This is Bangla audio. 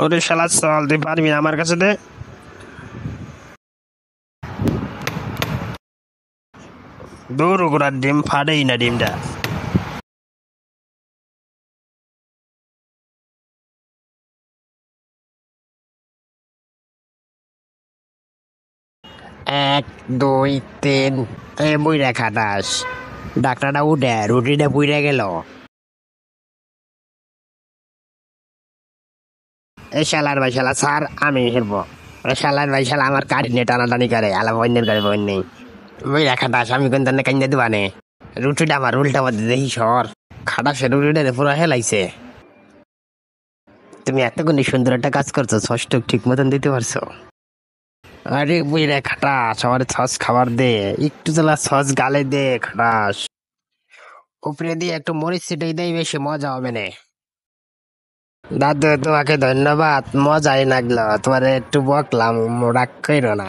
ওরে শালা চল, তুই পারবি না আমার কাছে দে। দূর ওগুলার ডিম ফাটেই না ডিমটা। এক, দুই, তিন। এ বুইরা খাটাস, ডাক্তারটা উঠে রুটিটা বুইরা গেল। এই শালার ভাই শালা স্যার, আমি হেরবো। শালার ভাই শালা আমার কাঠি নিয়ে টানাটানি করে, আলা বন্যের করে বন্য নেই। বুইরা খাটাস, আমি কোন ধরনের কান্দে দিবানে। রুটিটা আমার উল্টা মধ্যে দেখি সর। খাটাসে রুটিটা পুরো হেলাইছে। তুমি এতক্ষণ সুন্দর একটা কাজ করছো, সস্টক ঠিক মতন দিতে পারছো। আরে বুইরা খাটাস, আমার সস খাবার দে। একটু জ্বালা সস গালে দে খাটাস। উপরে দিয়ে একটু মরিচ ছিটাই দেয়, বেশি মজা হবে না। দাদু তোমাকে ধন্যবাদ, মজাই লাগলো, তোমার একটু বকলাম, রাগ করো না।